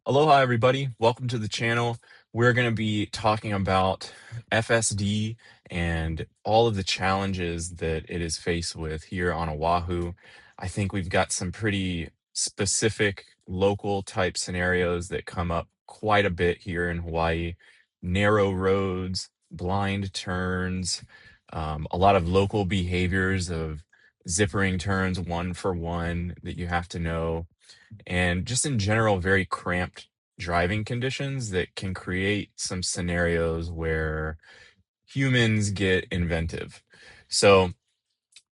Aloha, everybody. Welcome to the channel. We're going to be talking about FSD and all of the challenges that it is faced with here on Oahu. I think we've got some pretty specific local type scenarios that come up quite a bit here in Hawaii. Narrow roads, blind turns, a lot of local behaviors of zippering turns one for one that you have to know, and just in general, very cramped driving conditions that can create some scenarios where humans get inventive. So,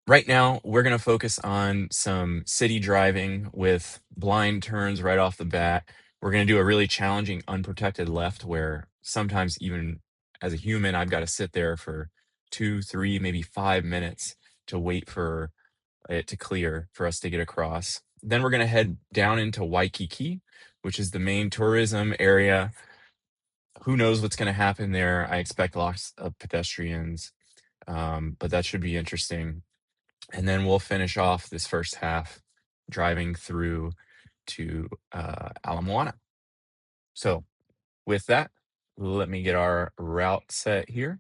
right now, we're going to focus on some city driving with blind turns right off the bat. We're going to do a really challenging unprotected left where sometimes, even as a human, I've got to sit there for 2, 3, maybe 5 minutes to wait for it to clear for us to get across. Then we're going to head down into Waikiki, which is the main tourism area. Who knows what's going to happen there? I expect lots of pedestrians, but that should be interesting. And then we'll finish off this first half driving through to Ala Moana. So, with that, let me get our route set here.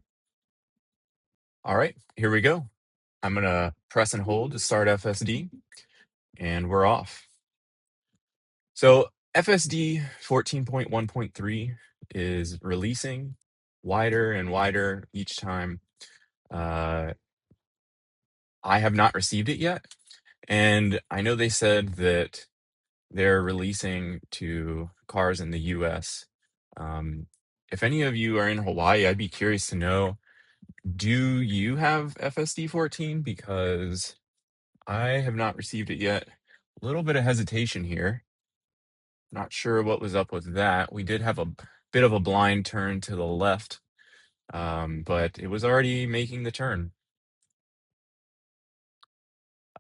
All right, here we go. I'm going to press and hold to start FSD, and we're off. So FSD 14.1.3 is releasing wider and wider each time. I have not received it yet, and I know they said that they're releasing to cars in the US. If any of you are in Hawaii, I'd be curious to know, do you have FSD 14? Because I have not received it yet. A little bit of hesitation here. Not sure what was up with that. We did have a bit of a blind turn to the left, but it was already making the turn.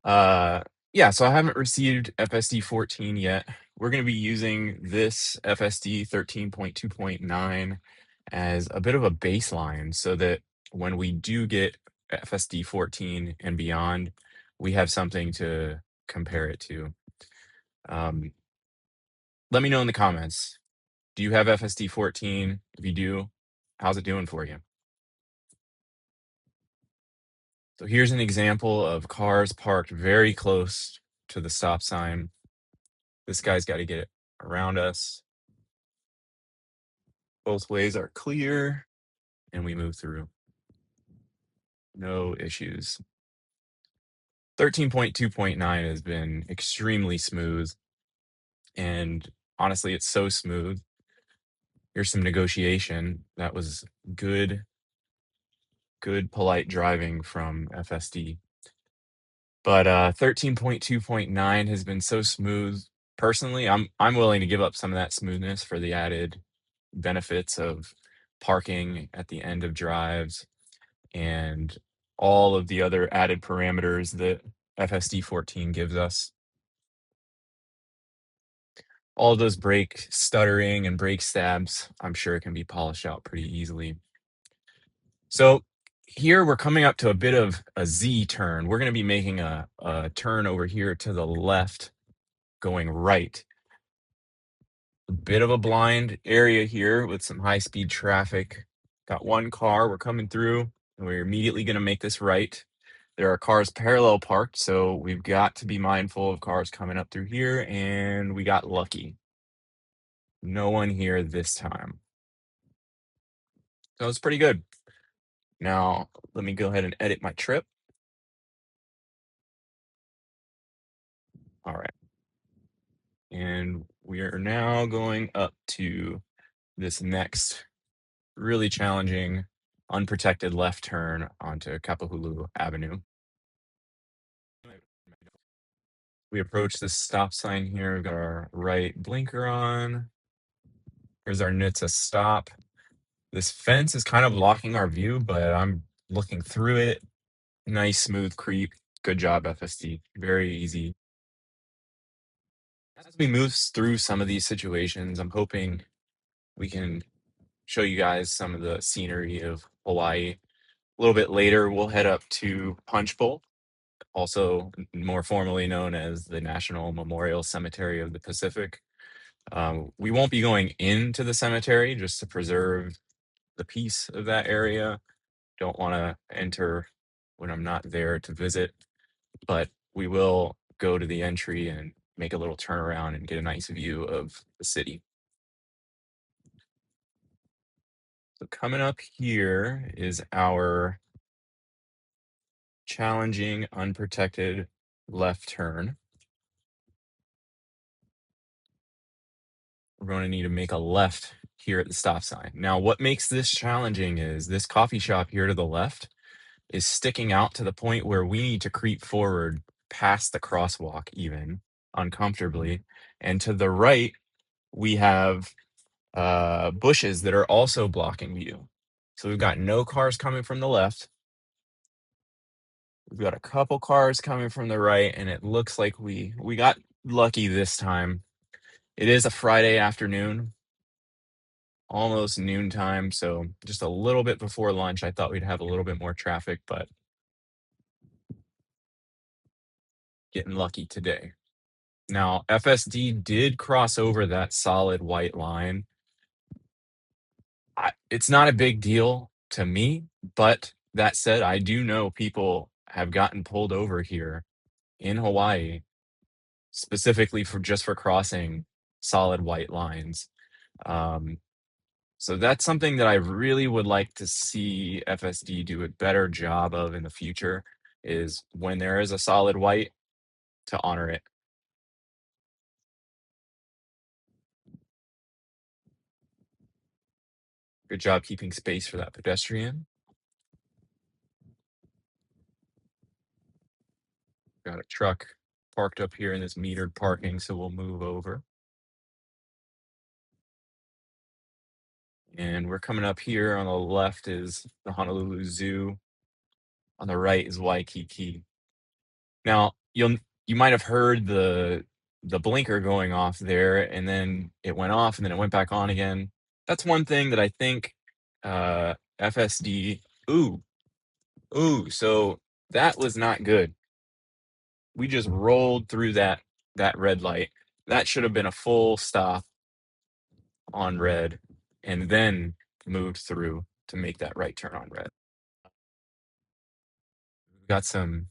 Yeah, so I haven't received FSD 14 yet. We're going to be using this FSD 13.2.9 as a bit of a baseline so that when we do get FSD 14 and beyond, we have something to compare it to. Let me know in the comments. Do you have FSD 14? If you do, how's it doing for you? So here's an example of cars parked very close to the stop sign. This guy's got to get it around us. Both ways are clear, and we move through. No issues. 13.2.9 has been extremely smooth, and honestly, it's so smooth. Here's some negotiation. That was good, polite driving from FSD. But 13.2.9 has been so smooth. Personally, I'm willing to give up some of that smoothness for the added benefits of parking at the end of drives and all of the other added parameters that FSD 14 gives us. All of those brake stuttering and brake stabs, I'm sure, can be polished out pretty easily. So here we're coming up to a bit of a Z turn. We're going to be making a turn over here to the left, going right. A bit of a blind area here with some high-speed traffic. Got one car, we're coming through, and we're immediately going to make this right. There are cars parallel parked, so we've got to be mindful of cars coming up through here, and we got lucky. No one here this time. So it's pretty good. Now, let me go ahead and edit my trip. All right. And we are now going up to this next really challenging unprotected left turn onto Kapahulu Avenue. We approach this stop sign here. We've got our right blinker on. Here's our NHTSA stop. This fence is kind of blocking our view, but I'm looking through it. Nice, smooth creep. Good job, FSD. Very easy. As we move through some of these situations, I'm hoping we can show you guys some of the scenery of Hawaii. A little bit later, we'll head up to Punchbowl, also more formally known as the National Memorial Cemetery of the Pacific. We won't be going into the cemetery just to preserve the peace of that area. Don't want to enter when I'm not there to visit, but we will go to the entry and make a little turnaround and get a nice view of the city. So coming up here is our challenging unprotected left turn. We're going to need to make a left here at the stop sign. Now, what makes this challenging is this coffee shop here to the left is sticking out to the point where we need to creep forward past the crosswalk even uncomfortably. And to the right, we have bushes that are also blocking view. So we've got no cars coming from the left. We've got a couple cars coming from the right, and it looks like we got lucky this time. It is a Friday afternoon, almost noontime, so just a little bit before lunch. I thought we'd have a little bit more traffic, but getting lucky today. Now, FSD did cross over that solid white line. It's not a big deal to me, but that said, I do know people have gotten pulled over here in Hawaii specifically for crossing solid white lines. Um, so that's something that I really would like to see FSD do a better job of in the future, is when there is a solid white, to honor it. Good job keeping space for that pedestrian. Got a truck parked up here in this metered parking, so we'll move over. And we're coming up here. On the left is the Honolulu Zoo. On the right is Waikiki. Now, you might have heard the blinker going off there, and then it went off, and then it went back on again. That's one thing that I think FSD. So that was not good. We just rolled through that red light. That should have been a full stop on red, and then moved through to make that right turn on red. We've got some,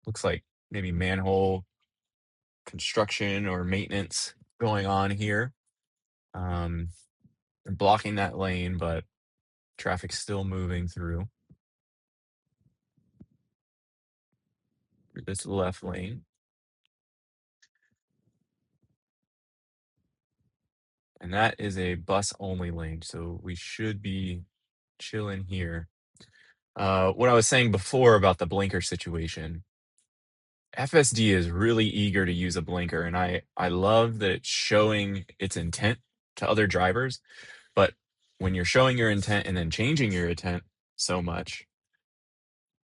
looks like maybe manhole construction or maintenance going on here. They're blocking that lane, but traffic's still moving through this left lane. And that is a bus only lane, so we should be chilling here. What I was saying before about the blinker situation, FSD is really eager to use a blinker, and I love that it's showing its intent to other drivers. But when you're showing your intent and then changing your intent so much,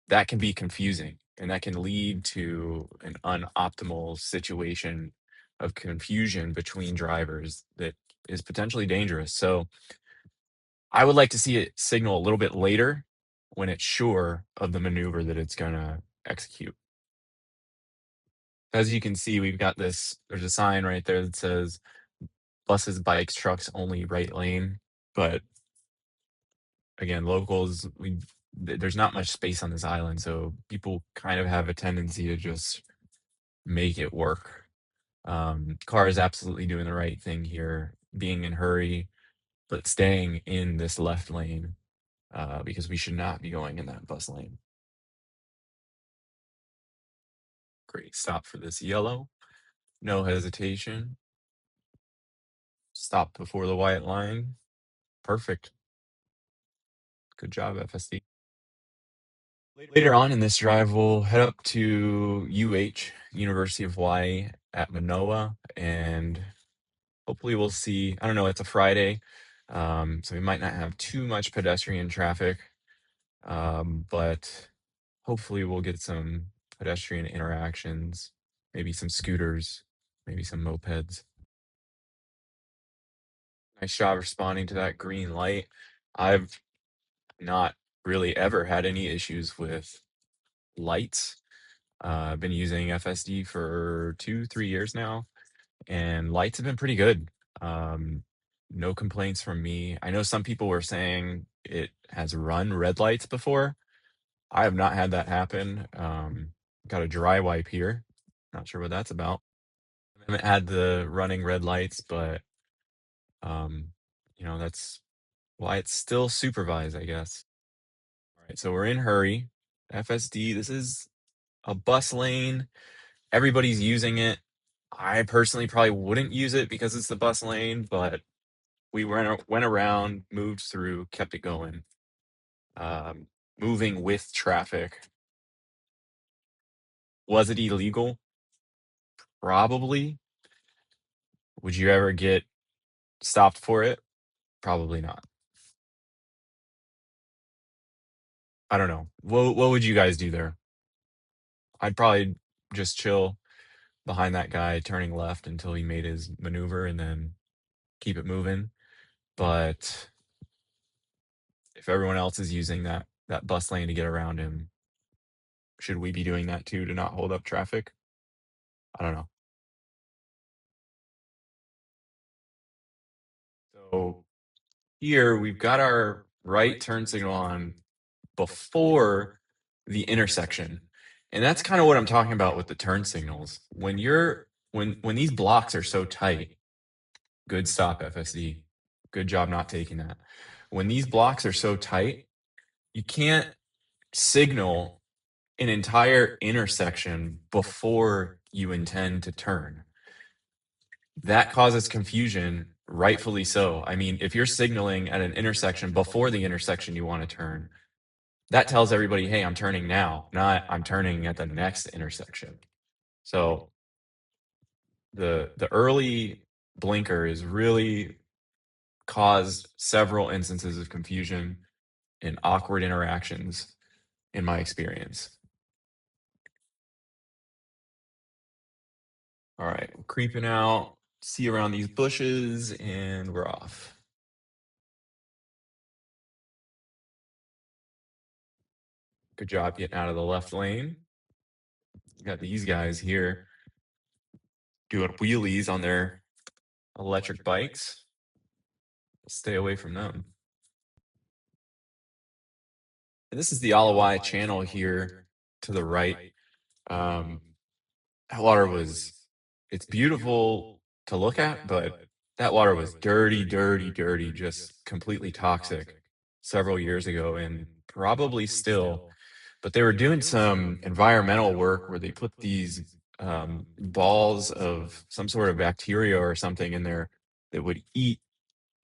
that can be confusing, and that can lead to an unoptimal situation of confusion between drivers that is potentially dangerous. So I would like to see it signal a little bit later when it's sure of the maneuver that it's going to execute. As you can see, we've got there's a sign right there that says buses, bikes, trucks, only right lane. But again, locals, there's not much space on this island, so people kind of have a tendency to just make it work. Car is absolutely doing the right thing here, being in hurry, but staying in this left lane, because we should not be going in that bus lane. Great stop for this yellow. No hesitation. Stop before the white line. Perfect. Good job, FSD. Later on in this drive, we'll head up to University of Hawaii at Manoa, and hopefully we'll see, I don't know, it's a Friday, so we might not have too much pedestrian traffic, but hopefully we'll get some pedestrian interactions, maybe some scooters, maybe some mopeds. Nice job responding to that green light. I've not really ever had any issues with lights. I've been using FSD for 2-3 years now, and lights have been pretty good. Um, no complaints from me. I know some people were saying it has run red lights before. I have not had that happen. Got a dry wipe here. Not sure what that's about. I haven't had the running red lights, but um, that's why it's still supervised, I guess. All right, so we're in hurry. FSD, this is a bus lane. Everybody's using it. I personally probably wouldn't use it because it's the bus lane, but we went around, moved through, kept it going. Moving with traffic. Was it illegal? Probably. Would you ever get stopped for it? Probably not. I don't know. What would you guys do there? I'd probably just chill behind that guy turning left until he made his maneuver and then keep it moving. But if everyone else is using that bus lane to get around him, should we be doing that too to not hold up traffic? I don't know. So here we've got our right turn signal on before the intersection. And that's kind of what I'm talking about with the turn signals. When these blocks are so tight, good stop FSD. Good job not taking that. When these blocks are so tight, you can't signal an entire intersection before you intend to turn. That causes confusion, rightfully so. I mean, if you're signaling at an intersection before the intersection you want to turn, that tells everybody, hey, I'm turning now, not I'm turning at the next intersection. So the early blinker is really caused several instances of confusion and awkward interactions in my experience. All right, we're creeping out, see around these bushes, and we're off. Good job getting out of the left lane. Got these guys here doing wheelies on their electric bikes. Stay away from them. And this is the Alawai channel here to the right. Um, that water it's beautiful to look at, but that water was dirty, dirty, dirty, just completely toxic several years ago and probably still. But they were doing some environmental work where they put these balls of some sort of bacteria or something in there that would eat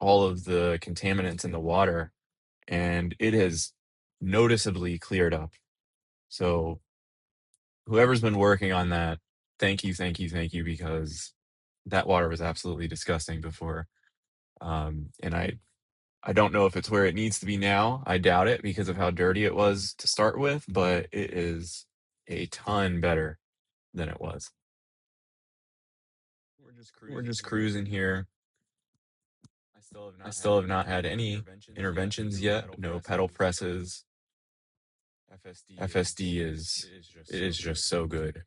all of the contaminants in the water, and it has noticeably cleared up. So whoever's been working on that, thank you, thank you, thank you, because that water was absolutely disgusting before. And I don't know if it's where it needs to be now. I doubt it because of how dirty it was to start with, but it is a ton better than it was. We're just cruising here. I still have not had any interventions yet. No pedal presses. FSD it is just so good.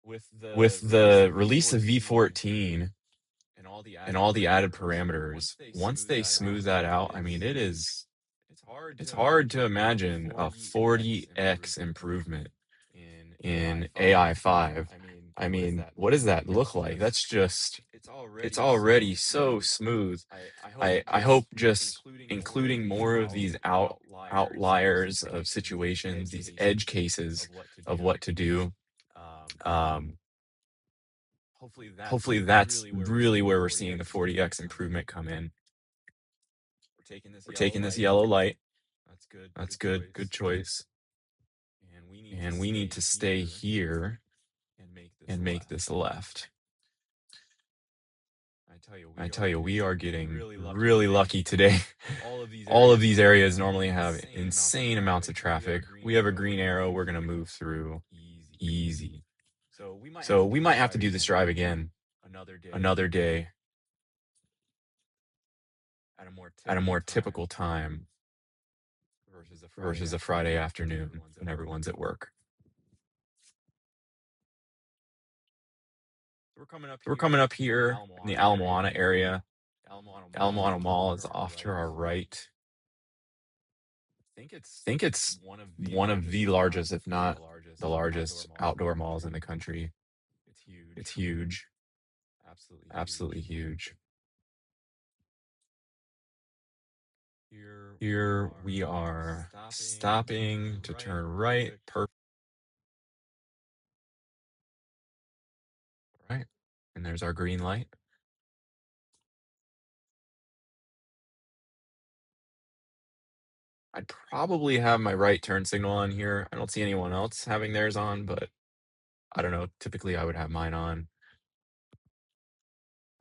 With the release of v14 and all the added parameters, once they smooth that out, I mean, it's hard to imagine a 40x improvement in AI5. I mean, what does that look like? It's already so smooth. I hope just including more of these outliers of situations, these edge cases of what to do. Um, Hopefully that's really where we're seeing the 40x improvement come in. We're taking this yellow light. That's good. Good choice. And we need to stay here and make this left. I tell you, we are getting really lucky today. All of these areas normally have insane amounts of traffic. We have a green arrow we're going to move through easy. So we might have to do this drive again another day at a more typical time versus a Friday afternoon when everyone's at work. We're coming up here in the Ala Moana area. Ala Moana Mall is off to our right. I think it's one of the largest, if not the largest, outdoor malls in the country. It's huge, absolutely huge. Here we are stopping to turn right. Perfect. Right. And there's our green light. I'd probably have my right turn signal on here. I don't see anyone else having theirs on, but I don't know. Typically, I would have mine on.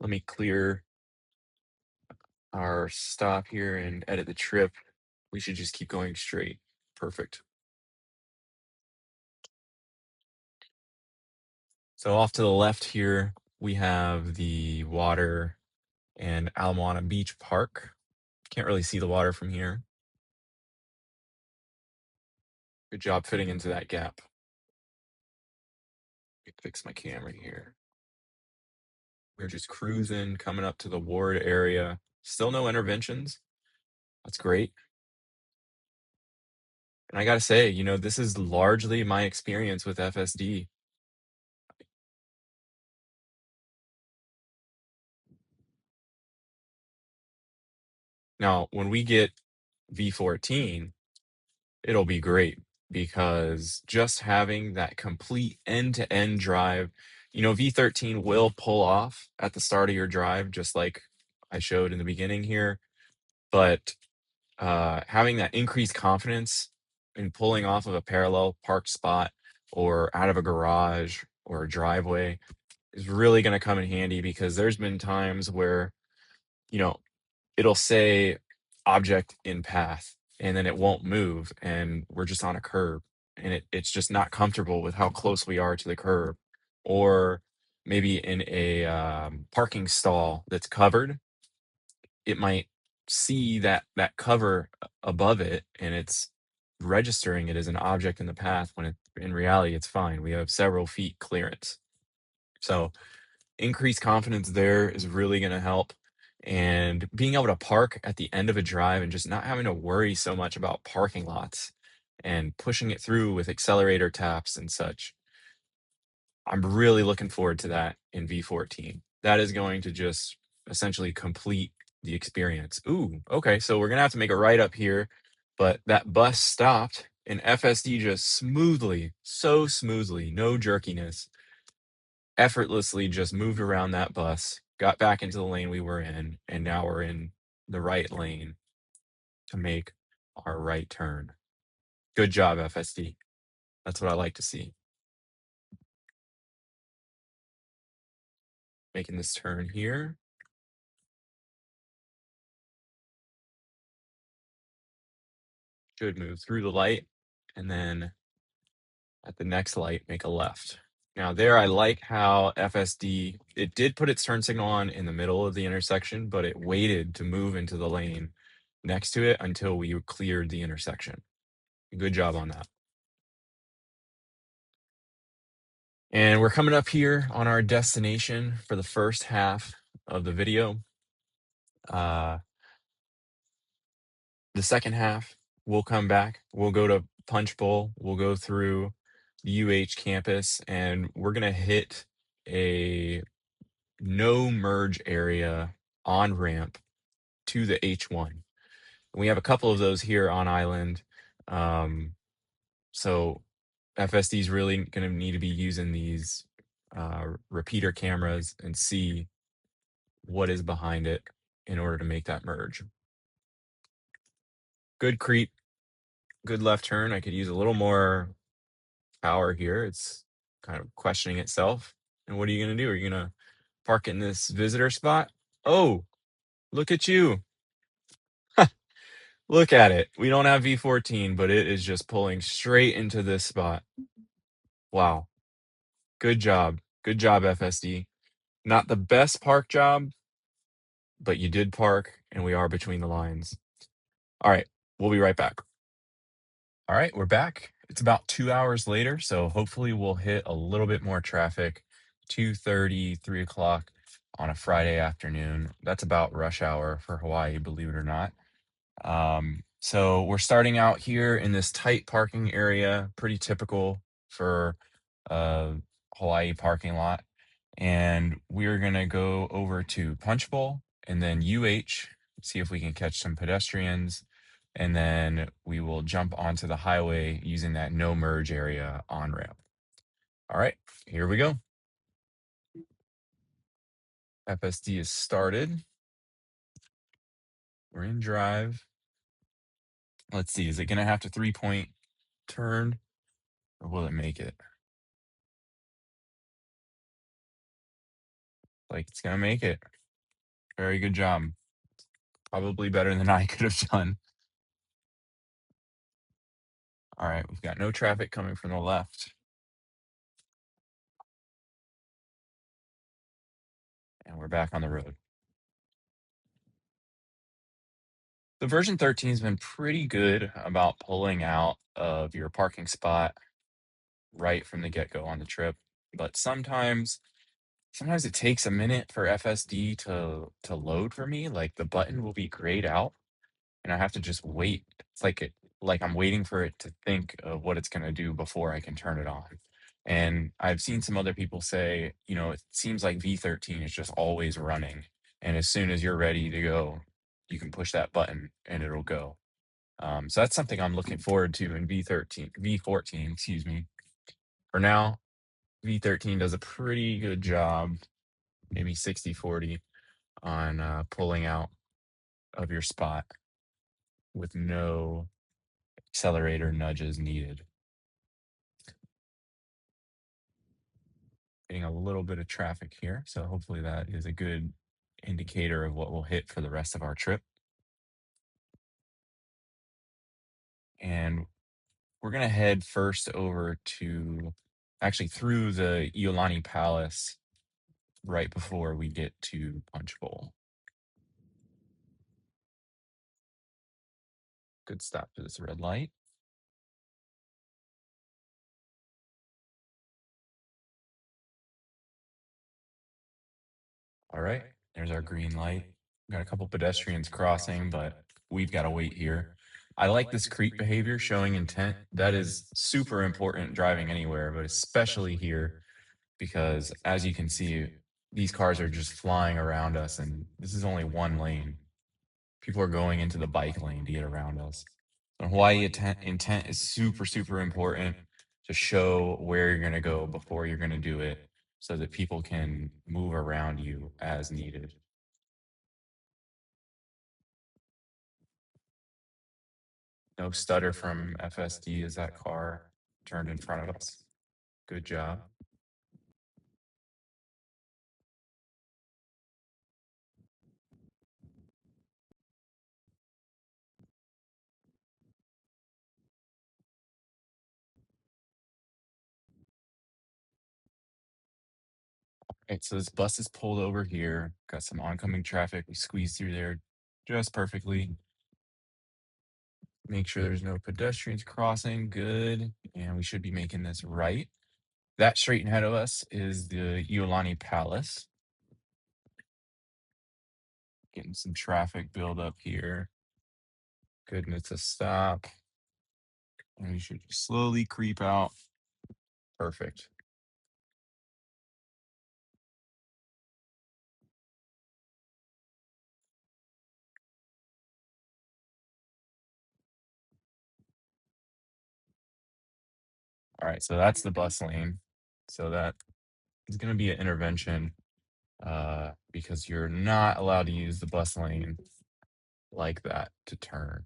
Let me clear our stop here and edit the trip. We should just keep going straight. Perfect. So off to the left here, we have the water and Ala Moana Beach Park. Can't really see the water from here. Good job fitting into that gap. Let me fix my camera here. We're just cruising, coming up to the ward area. Still no interventions. That's great. And I gotta say, this is largely my experience with FSD. Now, when we get v14, it'll be great because just having that complete end-to-end drive, v13 will pull off at the start of your drive, just like I showed in the beginning here. But having that increased confidence in pulling off of a parallel parked spot or out of a garage or a driveway is really going to come in handy, because there's been times where, you know, it'll say object in path and then it won't move and we're just on a curb, and it's just not comfortable with how close we are to the curb. Or maybe in a parking stall that's covered, it might see that cover above it and it's registering it as an object in the path when in reality it's fine. We have several feet clearance. So increased confidence there is really going to help. And being able to park at the end of a drive and just not having to worry so much about parking lots and pushing it through with accelerator taps and such. I'm really looking forward to that in V14. That is going to just essentially complete the experience. Ooh, okay, so we're gonna have to make a right up here, but that bus stopped and FSD just smoothly, so smoothly, no jerkiness, effortlessly just moved around that bus, got back into the lane we were in, and now we're in the right lane to make our right turn. Good job, FSD. That's what I like to see. Making this turn here. Should move through the light, and then at the next light, make a left. Now there, I like how FSD, it did put its turn signal on in the middle of the intersection, but it waited to move into the lane next to it until we cleared the intersection. Good job on that. And we're coming up here on our destination for the first half of the video. The second half, we'll come back. We'll go to Punchbowl. We'll go through the UH campus, and we're going to hit a no merge area on ramp to the H1. And we have a couple of those here on island. So FSD is really going to need to be using these repeater cameras and see what is behind it in order to make that merge. Good creep, good left turn. I could use a little more power here. It's kind of questioning itself. And what are you going to do? Are you going to park in this visitor spot? Oh, look at you. Look at it. We don't have V14, but it is just pulling straight into this spot. Wow. Good job. Good job, FSD. Not the best park job, but you did park, and we are between the lines. All right. We'll be right back. All right. We're back. It's about 2 hours later, so hopefully we'll hit a little bit more traffic 2:30, 3 o'clock on a Friday afternoon. That's about rush hour for Hawaii, believe it or not. So we're starting out here in this tight parking area, pretty typical for a Hawaii parking lot. And we're gonna go over to Punchbowl and then UH, see if we can catch some pedestrians. And then we will jump onto the highway using that no merge area on ramp. All right, here we go. FSD is started. We're in drive. Let's see, is it gonna have to 3-point turn or will it make it? Like it's gonna make it. Very good job. Probably better than I could have done. All right, we've got no traffic coming from the left. And we're back on the road. The version 13 has been pretty good about pulling out of your parking spot right from the get-go on the trip. But sometimes it takes a minute for FSD to load for me. Like the button will be grayed out and I have to just wait. It's like I'm waiting for it to think of what it's gonna do before I can turn it on. And I've seen some other people say, it seems like V13 is just always running, and as soon as you're ready to go, you can push that button and it'll go. So that's something I'm looking forward to in V14, excuse me. For now, V13 does a pretty good job, maybe 60-40 on pulling out of your spot with no accelerator nudges needed. Getting a little bit of traffic here, so hopefully that is a good indicator of what we'll hit for the rest of our trip. And we're gonna head first over to, actually through the Iolani Palace right before we get to Punchbowl. Good stop to this red light. All right, there's our green light. We've got a couple pedestrians crossing, but we've got to wait here. I like this creep behavior, showing intent. That is super important driving anywhere, but especially here, because as you can see, these cars are just flying around us, and this is only one lane. People are going into the bike lane to get around us. So Hawaii intent is super, super important to show where you're going to go before you're going to do it so that people can move around you as needed. No stutter from FSD as that car turned in front of us. Good job. Right, so this bus is pulled over here. Got some oncoming traffic. We squeeze through there just perfectly. Make sure there's no pedestrians crossing. Good. And we should be making this right. That straight ahead of us is the Iolani Palace. Getting some traffic build up here. Good, and it's a stop. And we should slowly creep out. Perfect. All right, so that's the bus lane. So that is going to be an intervention because you're not allowed to use the bus lane like that to turn.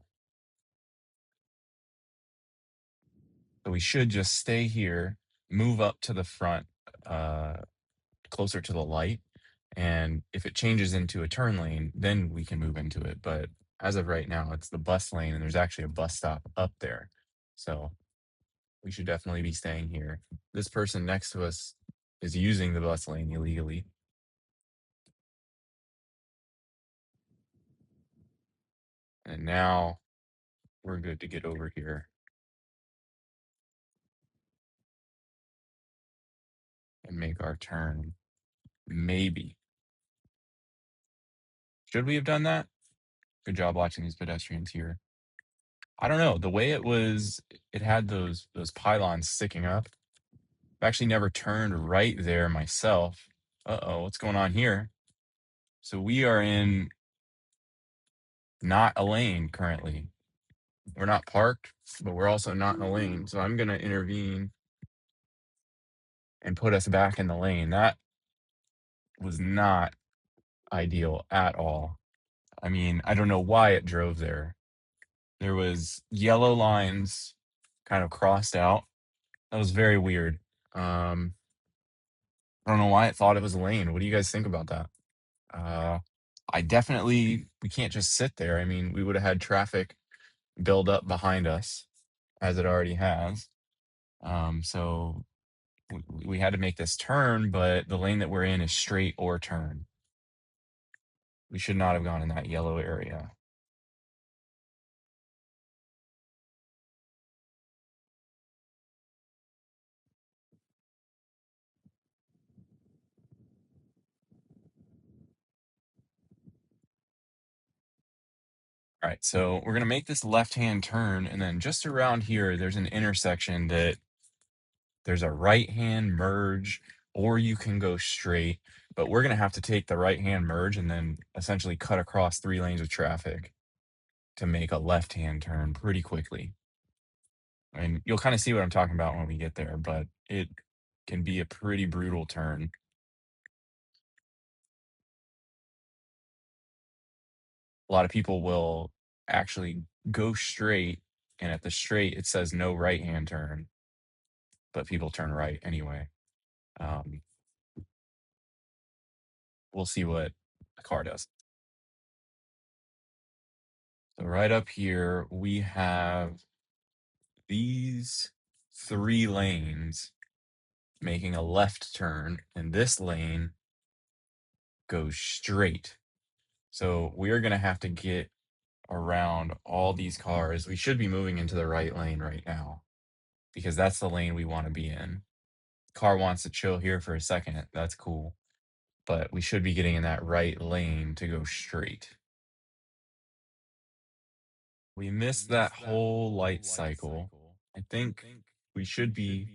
So we should just stay here, move up to the front, closer to the light. And if it changes into a turn lane, then we can move into it. But as of right now, it's the bus lane, and there's actually a bus stop up there. So we should definitely be staying here. This person next to us is using the bus lane illegally. And now we're good to get over here. and make our turn. Maybe. Should we have done that? Good job watching these pedestrians here. I don't know. The way it was, it had those pylons sticking up. I've actually never turned right there myself. Uh-oh, what's going on here? So we are in not a lane currently. We're not parked, but we're also not in a lane. So I'm going to intervene and put us back in the lane. That was not ideal at all. I mean, I don't know why it drove there. There was yellow lines kind of crossed out. That was very weird. I don't know why it thought it was a lane. What do you guys think about that? We can't just sit there. I mean, we would have had traffic build up behind us as it already has. So we had to make this turn, but the lane that we're in is straight or turn. We should not have gone in that yellow area. All right, so we're gonna make this left-hand turn, and then just around here, there's an intersection that there's a right-hand merge, or you can go straight, but we're gonna have to take the right-hand merge and then essentially cut across 3 lanes of traffic to make a left-hand turn pretty quickly. And you'll kind of see what I'm talking about when we get there, but it can be a pretty brutal turn. A lot of people will actually go straight, and at the straight, it says no right-hand turn, but people turn right anyway. Um, we'll see what the car does. So right up here, we have these 3 lanes making a left turn, and this lane goes straight. So we're going to have to get around all these cars. We should be moving into the right lane right now because that's the lane we want to be in. Car wants to chill here for a second. That's cool. But we should be getting in that right lane to go straight. We missed that whole light cycle. I think we should be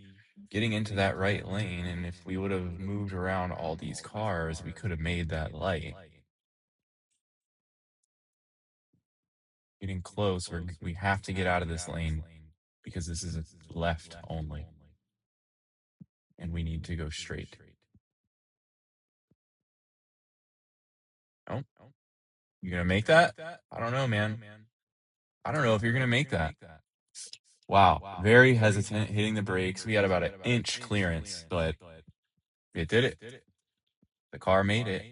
getting into that right lane, and if we would have moved around all these cars, we could have made that light. Getting close, we have to get out of this lane because this is a left only, and we need to go straight. Oh, you gonna make that? I don't know, man. I don't know if you're gonna make that. Wow, very hesitant hitting the brakes. We had about an inch clearance, but it did it. The car made it.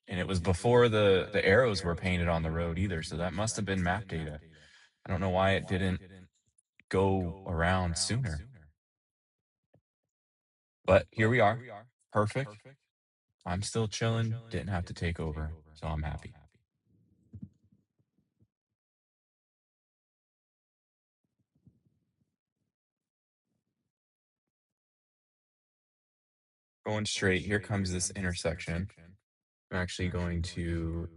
And it was before the arrows were painted on the road either, so that must have been map data. I don't know why it didn't go around sooner. But here we are. Perfect. I'm still chilling. Didn't have to take over, so I'm happy. Going straight, here comes this intersection. I'm actually going to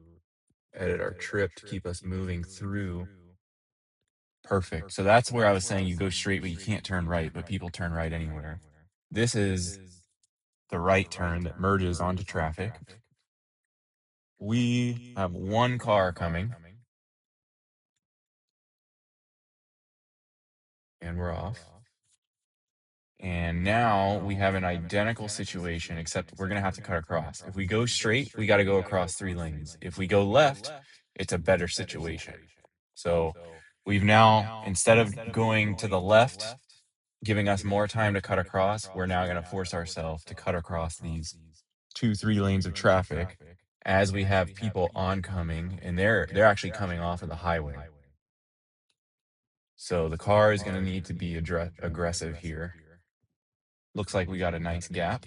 edit our trip to keep us moving through. Perfect. So that's where I was saying you go straight, but you can't turn right, but people turn right anywhere. This is the right turn that merges onto traffic. We have one car coming, and we're off. And now we have an identical situation, except we're going to have to cut across. If we go straight, we got to go across 3 lanes. If we go left, it's a better situation. So we've now, instead of going to the left, giving us more time to cut across, we're now going to force ourselves to cut across these 2, 3 lanes of traffic as we have people oncoming, and they're actually coming off of the highway. So the car is going to need to be aggressive here. Looks like we got a nice gap.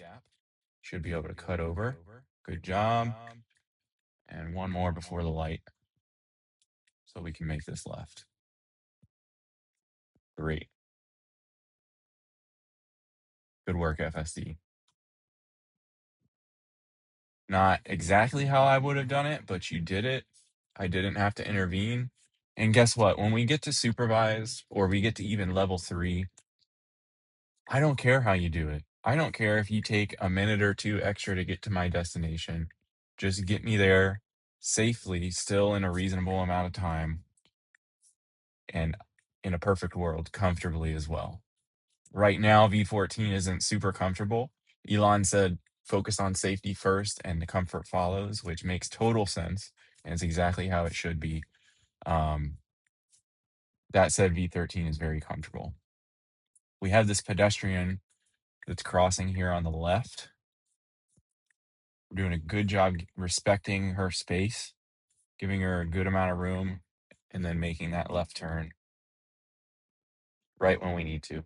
Should be able to cut over. Good job. And one more before the light so we can make this left. Great. Good work, FSD. Not exactly how I would have done it, but you did it. I didn't have to intervene. And guess what? When we get to supervised or we get to even level 3, I don't care how you do it. I don't care if you take a minute or two extra to get to my destination. Just get me there safely, still in a reasonable amount of time, and in a perfect world, comfortably as well. Right now, V14 isn't super comfortable. Elon said focus on safety first and the comfort follows, which makes total sense. And it's exactly how it should be. Um, that said, V13 is very comfortable. We have this pedestrian that's crossing here on the left. We're doing a good job respecting her space, giving her a good amount of room, and then making that left turn right when we need to.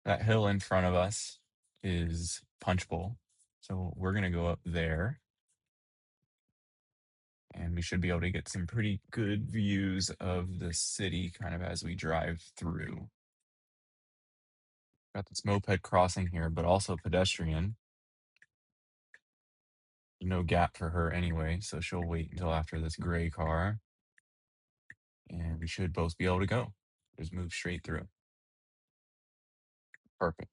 That hill in front of us is Punchbowl. So we're going to go up there, and we should be able to get some pretty good views of the city kind of as we drive through. Got this moped crossing here, but also pedestrian. No gap for her anyway, so she'll wait until after this gray car. And we should both be able to go. Just move straight through. Perfect.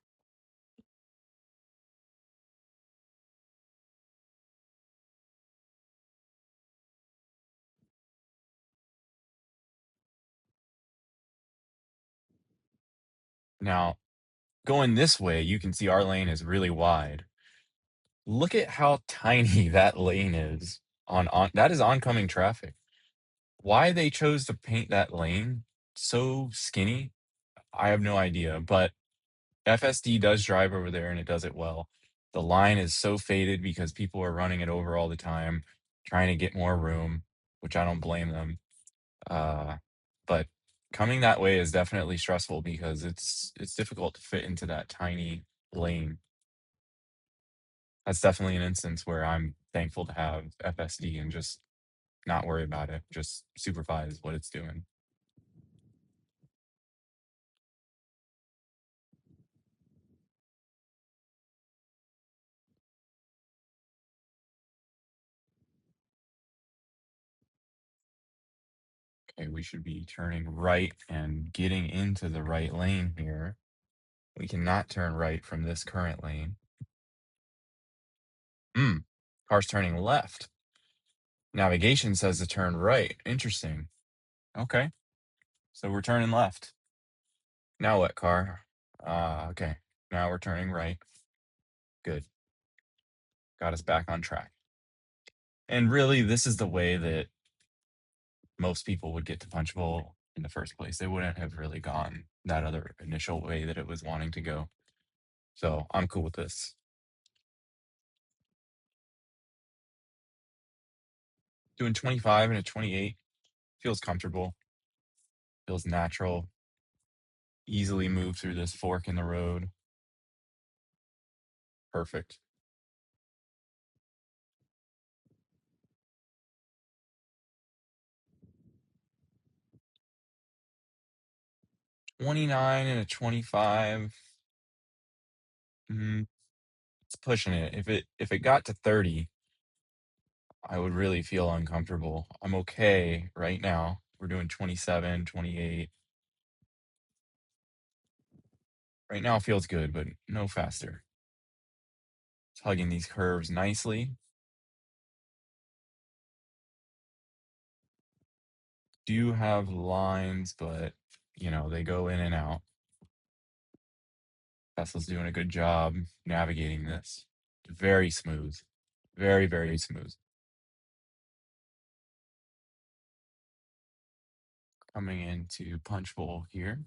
Now, going this way, you can see our lane is really wide. Look at how tiny that lane is on that is oncoming traffic. Why they chose to paint that lane so skinny, I have no idea, but FSD does drive over there and it does it well. The line is so faded because people are running it over all the time, trying to get more room, which I don't blame them. But coming that way is definitely stressful because it's difficult to fit into that tiny lane. That's definitely an instance where I'm thankful to have FSD and just not worry about it, just supervise what it's doing. Okay, we should be turning right and getting into the right lane here. We cannot turn right from this current lane. Car's turning left. Navigation says to turn right. Interesting. Okay, so we're turning left. Now what, car? Okay, now we're turning right. Good. Got us back on track. And really, this is the way that most people would get to Punchbowl in the first place. They wouldn't have really gone that other initial way that it was wanting to go. So I'm cool with this. Doing 25 and a 28 feels comfortable, feels natural, easily move through this fork in the road. Perfect. 29 and a 25. It's pushing it. If it got to 30, I would really feel uncomfortable. I'm okay right now. We're doing 27, 28. Right now feels good, but no faster. It's hugging these curves nicely. Do have lines, but they go in and out. Tesla's doing a good job navigating this. Very smooth. Very, very smooth. Coming into Punchbowl here.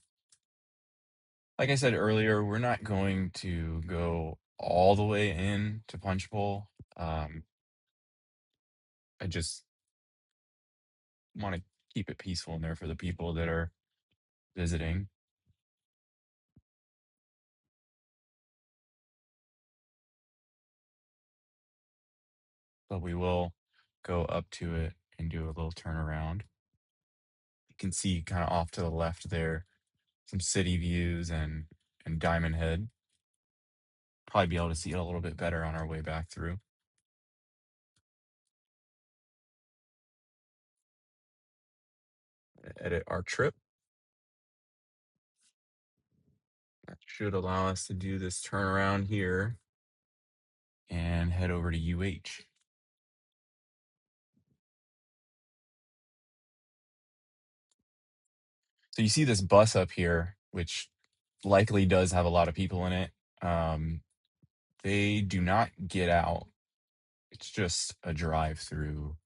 Like I said earlier, we're not going to go all the way in to Punchbowl. I just want to keep it peaceful in there for the people that are visiting. But we will go up to it and do a little turnaround. You can see kind of off to the left there some city views and Diamond Head. Probably be able to see it a little bit better on our way back through. Edit our trip. That should allow us to do this turnaround here and head over to UH. So you see this bus up here, which likely does have a lot of people in it. They do not get out. It's just a drive-through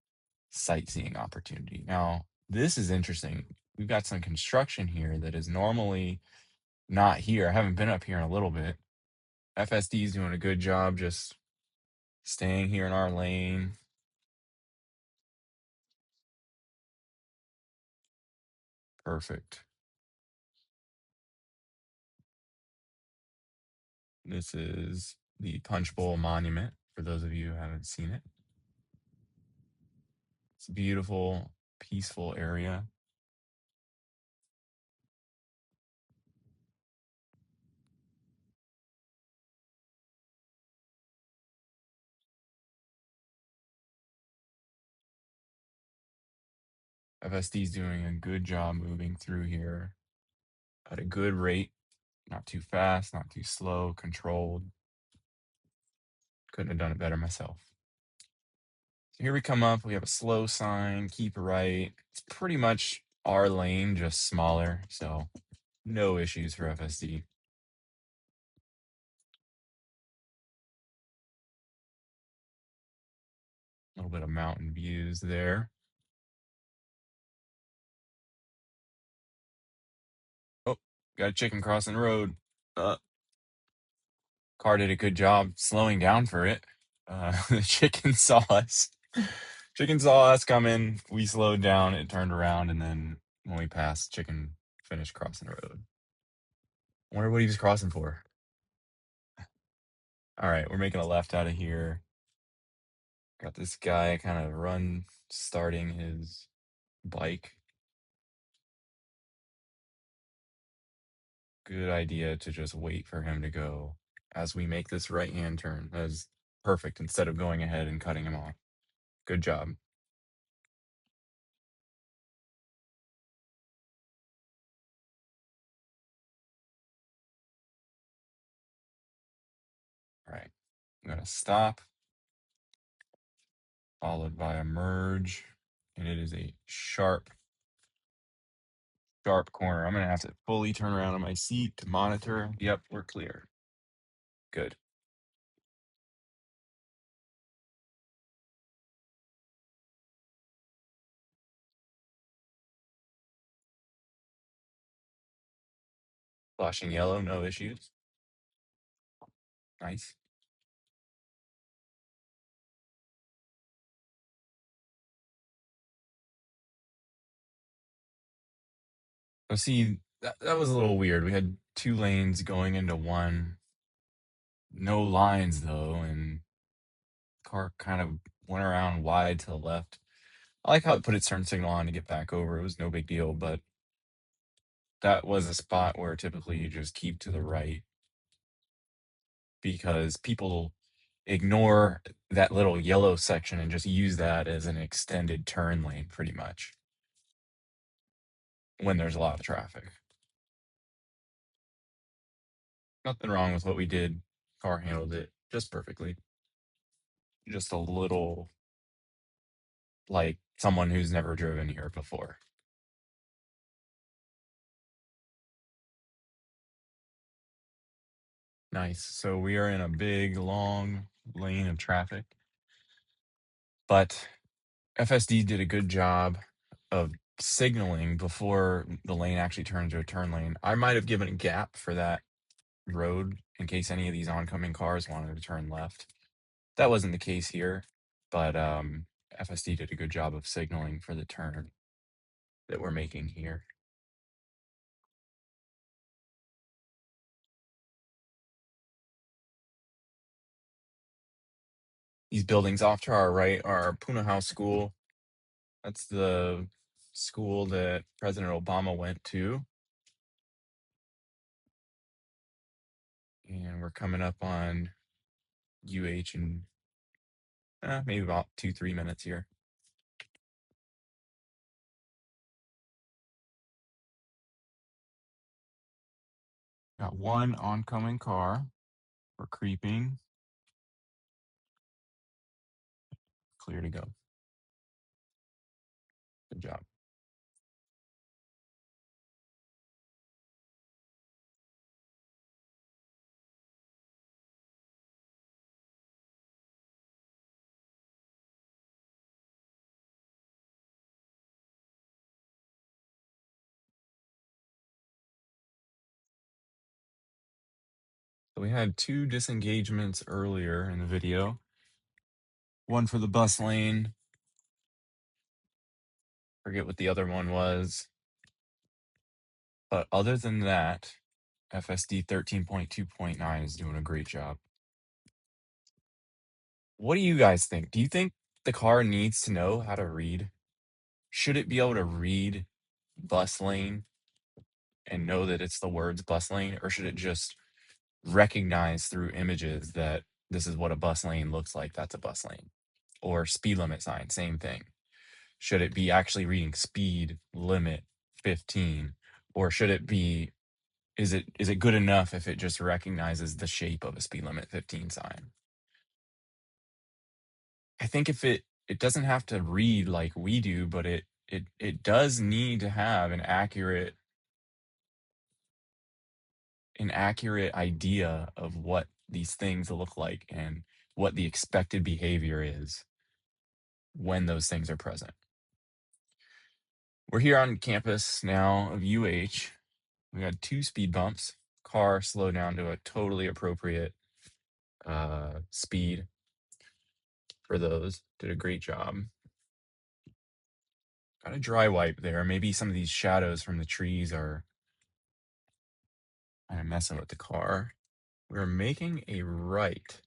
sightseeing opportunity. Now, this is interesting. We've got some construction here that is normally not here. I haven't been up here in a little bit. FSD is doing a good job just staying here in our lane. Perfect. This is the Punchbowl Monument, for those of you who haven't seen it. It's a beautiful, peaceful area. FSD is doing a good job moving through here at a good rate, not too fast, not too slow, controlled. Couldn't have done it better myself. So here we come up, we have a slow sign, keep right. It's pretty much our lane, just smaller, so no issues for FSD. A little bit of mountain views there. Oh, got a chicken crossing the road. Car did a good job slowing down for it. The chicken saw us. Chicken saw us coming. We slowed down. It turned around, and then when we passed, chicken finished crossing the road. Wonder what he was crossing for. All right, we're making a left out of here. Got this guy kind of starting his bike. Good idea to just wait for him to go as we make this right-hand turn. That is perfect instead of going ahead and cutting him off. Good job. All right, I'm going to stop, followed by a merge, and it is a sharp corner. I'm going to have to fully turn around on my seat to monitor. Yep, we're clear. Good. Flashing yellow, no issues. Nice. So see, that was a little weird. We had two lanes going into one. No lines though, and car kind of went around wide to the left. I like how it put its turn signal on to get back over. It was no big deal, but that was a spot where typically you just keep to the right because people ignore that little yellow section and just use that as an extended turn lane pretty much when there's a lot of traffic. Nothing wrong with what we did. Car handled it just perfectly. Just a little like someone who's never driven here before. Nice. So we are in a big, long lane of traffic, but FSD did a good job of signaling before the lane actually turned to a turn lane. I might have given a gap for that road in case any of these oncoming cars wanted to turn left. That wasn't the case here, but FSD did a good job of signaling for the turn that we're making here. These buildings off to our right are our Puna House School. That's the school that President Obama went to. And we're coming up on UH in maybe about 2-3 minutes here. Got one oncoming car. We're creeping. Clear to go. Good job. So we had 2 disengagements earlier in the video. One for the bus lane. Forget what the other one was. But other than that, FSD 13.2.9 is doing a great job. What do you guys think? Do you think the car needs to know how to read? Should it be able to read bus lane and know that it's the words bus lane, or should it just recognize through images that this is what a bus lane looks like? That's a bus lane. Or speed limit sign, same thing. Should it be actually reading speed limit 15, or should it be is it good enough if it just recognizes the shape of a speed limit 15 sign? I think if it doesn't have to read like we do, but it does need to have an accurate idea of what these things look like and what the expected behavior is when those things are present. We're here on campus now of UH. We had 2 speed bumps. Car slowed down to a totally appropriate speed for those. Did a great job. Got a dry wipe there. Maybe some of these shadows from the trees are kind of messing with the car. We're making a right.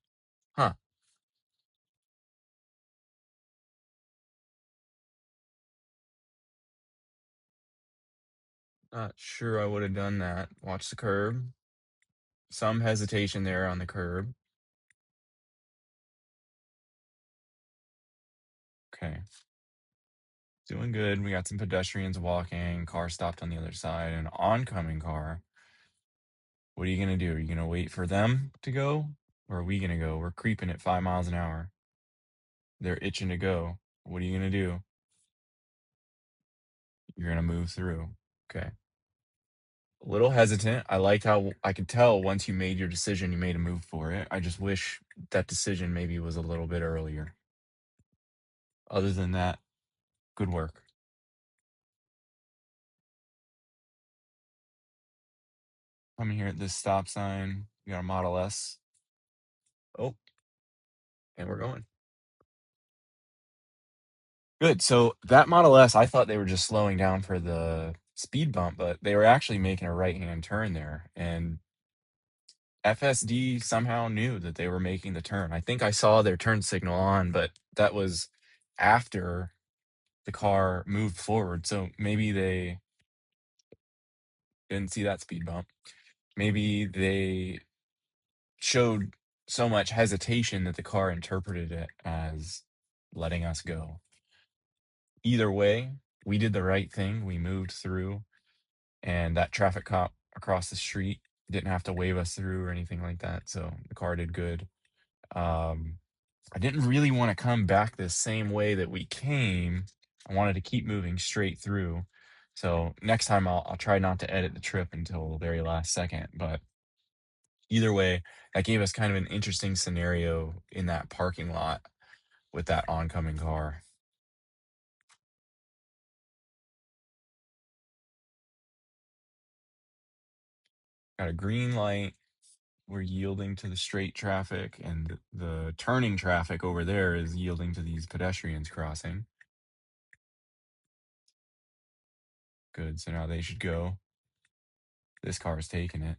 Huh. Not sure I would have done that. Watch the curb. Some hesitation there on the curb. Okay. Doing good. We got some pedestrians walking. Car stopped on the other side. An oncoming car. What are you going to do? Are you going to wait for them to go? Or are we going to go? We're creeping at 5 miles an hour. They're itching to go. What are you going to do? You're going to move through. Okay. A little hesitant. I liked how I could tell once you made your decision, you made a move for it. I just wish that decision maybe was a little bit earlier. Other than that, good work. Coming here at this stop sign, we got a Model S. Oh, and we're going. Good. So that Model S, I thought they were just slowing down for the speed bump, but they were actually making a right-hand turn there. And FSD somehow knew that they were making the turn. I think I saw their turn signal on, but that was after the car moved forward. So maybe they didn't see that speed bump. Maybe they showed so much hesitation that the car interpreted it as letting us go. Either way, we did the right thing. We moved through, and that traffic cop across the street didn't have to wave us through or anything like that. So the car did good. I didn't really want to come back the same way that we came. I wanted to keep moving straight through. So next time I'll try not to edit the trip until the very last second. But either way, that gave us kind of an interesting scenario in that parking lot with that oncoming car. Got a green light. We're yielding to the straight traffic, and the turning traffic over there is yielding to these pedestrians crossing. Good. So now they should go. This car is taking it.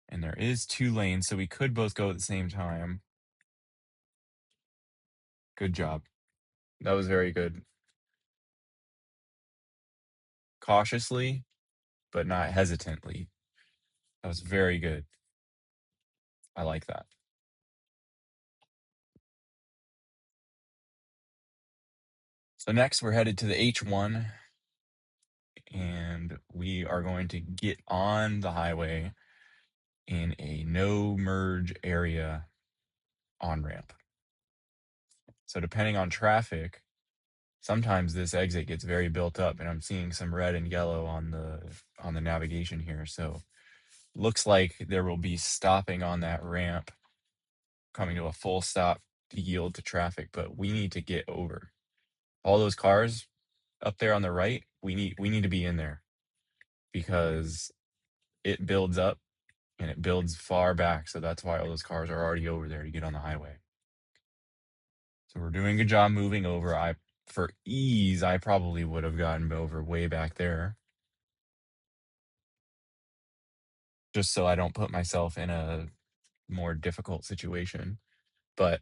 And there is 2 lanes, so we could both go at the same time. Good job. That was very good. Cautiously, but not hesitantly. That was very good. I like that. So next we're headed to the H1, and we are going to get on the highway in a no merge area on ramp. So depending on traffic, sometimes this exit gets very built up, and I'm seeing some red and yellow on the navigation here. So looks like there will be stopping on that ramp, coming to a full stop to yield to traffic, but we need to get over. All those cars up there on the right, we need to be in there because it builds up and it builds far back. So that's why all those cars are already over there to get on the highway. So we're doing a good job moving over. For ease, I probably would have gotten over way back there, just so I don't put myself in a more difficult situation. But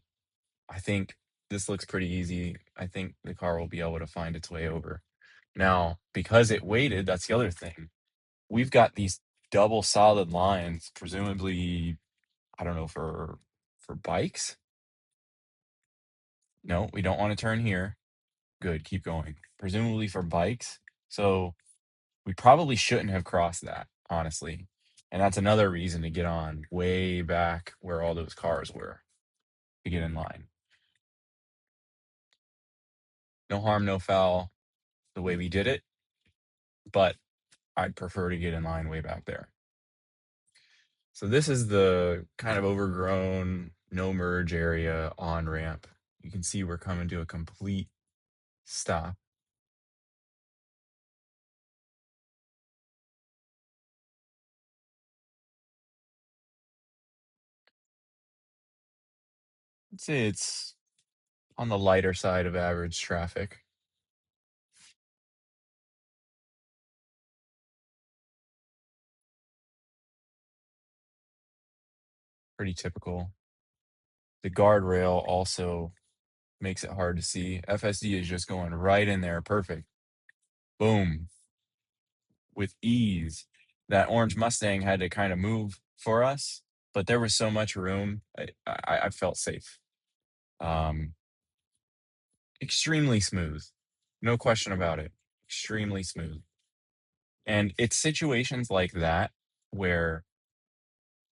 I think this looks pretty easy. I think the car will be able to find its way over. Now, because it waited, that's the other thing. We've got these double solid lines, presumably, I don't know, for bikes. No, we don't want to turn here. Good, keep going. Presumably for bikes. So we probably shouldn't have crossed that, honestly. And that's another reason to get on way back where all those cars were to get in line. No harm, no foul the way we did it, but I'd prefer to get in line way back there. So this is the kind of overgrown, no merge area on ramp. You can see we're coming to a complete stop. I'd say it's on the lighter side of average traffic. Pretty typical. The guardrail also makes it hard to see. FSD is just going right in there. Perfect. Boom. With ease. That orange Mustang had to kind of move for us, but there was so much room. I felt safe. Um, Extremely smooth. No question about it. Extremely smooth. And it's situations like that where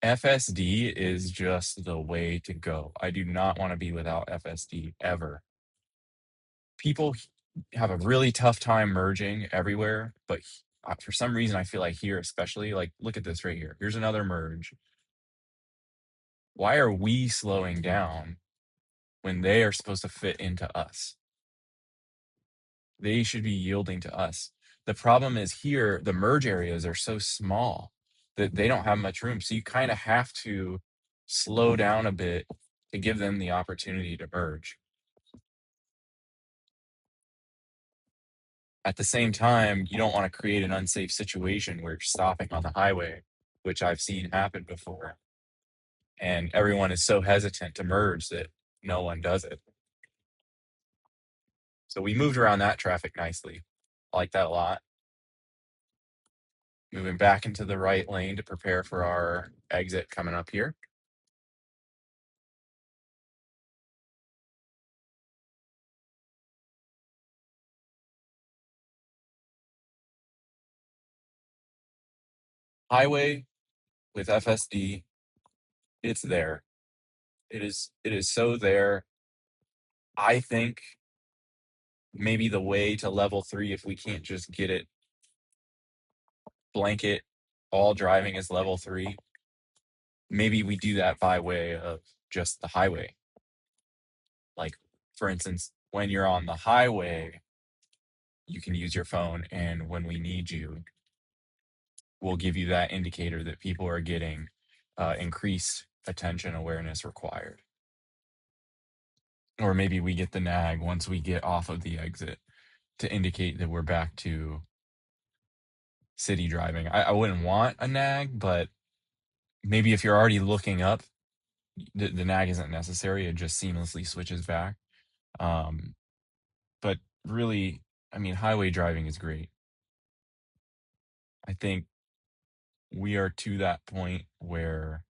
FSD is just the way to go. I do not want to be without FSD ever. People have a really tough time merging everywhere, but for some reason, I feel like here, especially, like, look at this right here. Here's another merge. Why are we slowing down when they are supposed to fit into us? They should be yielding to us. The problem is here, the merge areas are so small that they don't have much room. So you kind of have to slow down a bit to give them the opportunity to merge. At the same time, you don't want to create an unsafe situation where you're stopping on the highway, which I've seen happen before. And everyone is so hesitant to merge that no one does it. So we moved around that traffic nicely. I like that a lot. Moving back into the right lane to prepare for our exit coming up here. Highway with FSD, it's there. It is so there. I think maybe the way to level 3, if we can't just get it blanket all driving is level 3, maybe we do that by way of just the highway. Like, for instance, when you're on the highway, you can use your phone, and when we need you, we'll give you that indicator that people are getting increased attention awareness required. Or maybe we get the nag once we get off of the exit to indicate that we're back to city driving. I wouldn't want a nag, but maybe if you're already looking up, the nag isn't necessary. It just seamlessly switches back. Um, But really, I mean, highway driving is great. I think we are to that point where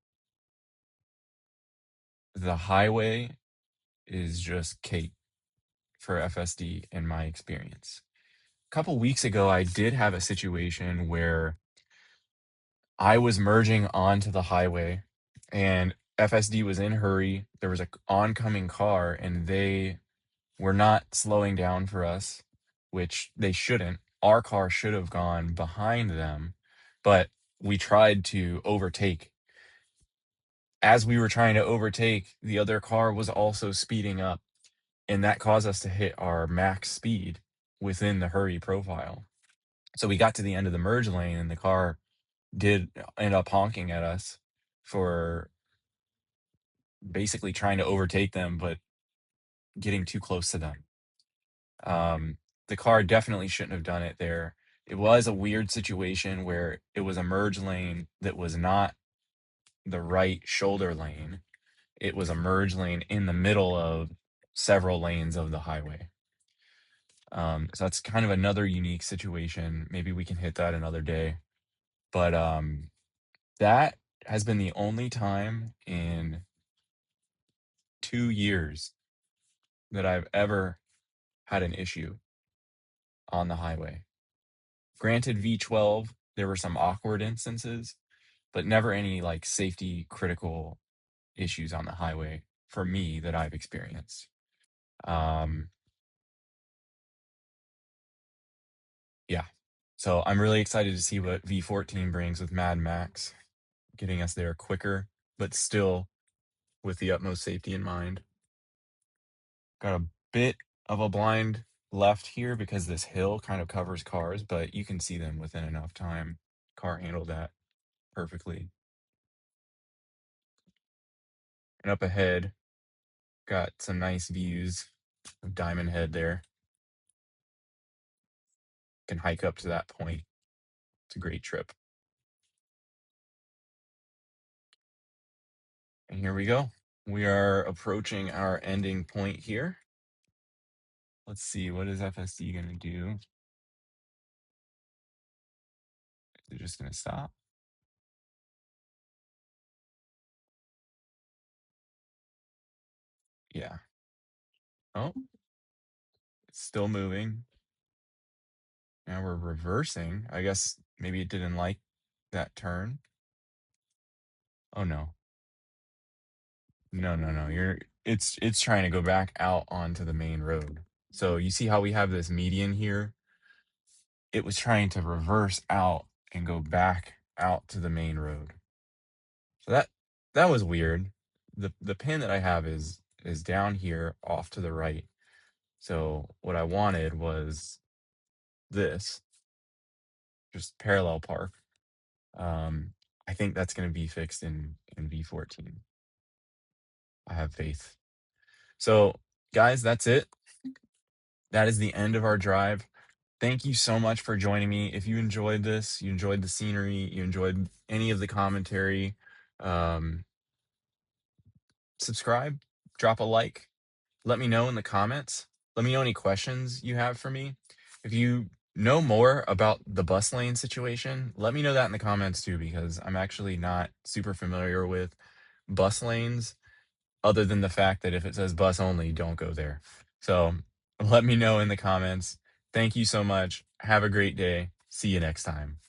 the highway is just cake for FSD in my experience. A couple weeks ago, I did have a situation where I was merging onto the highway and FSD was in a hurry. There was a oncoming car and they were not slowing down for us, which they shouldn't. Our car should have gone behind them, but we tried to overtake. As we were trying to overtake, the other car was also speeding up, and that caused us to hit our max speed within the hurry profile. So we got to the end of the merge lane, and the car did end up honking at us for basically trying to overtake them, but getting too close to them. The car definitely shouldn't have done it there. It was a weird situation where it was a merge lane that was not the right shoulder lane. It was a merge lane in the middle of several lanes of the highway. So that's kind of another unique situation. Maybe we can hit that another day. But that has been the only time in 2 years that I've ever had an issue on the highway. Granted, V12, there were some awkward instances, but never any like safety critical issues on the highway for me that I've experienced. Um, yeah. So I'm really excited to see what V14 brings with Mad Max, getting us there quicker, but still with the utmost safety in mind. Got a bit of a blind left here because this hill kind of covers cars, but you can see them within enough time. Car handled that perfectly. And up ahead, got some nice views of Diamond Head there. Can hike up to that point. It's a great trip. And here we go. We are approaching our ending point here. Let's see, what is FSD going to do? They're just going to stop. Yeah. Oh, it's still moving. Now we're reversing. I guess maybe it didn't like that turn. Oh no. No, no, no. It's trying to go back out onto the main road. So you see how we have this median here? It was trying to reverse out and go back out to the main road. So that was weird. The pin that I have is down here off to the right. So what I wanted was this, just parallel park. I think that's going to be fixed in V14. I have faith. So guys, that's it. That is the end of our drive. Thank you so much for joining me. If you enjoyed this, you enjoyed the scenery, you enjoyed any of the commentary, um, subscribe, drop a like, let me know in the comments. Let me know any questions you have for me. If you know more about the bus lane situation, let me know that in the comments too, because I'm actually not super familiar with bus lanes other than the fact that if it says bus only, don't go there. So let me know in the comments. Thank you so much. Have a great day. See you next time.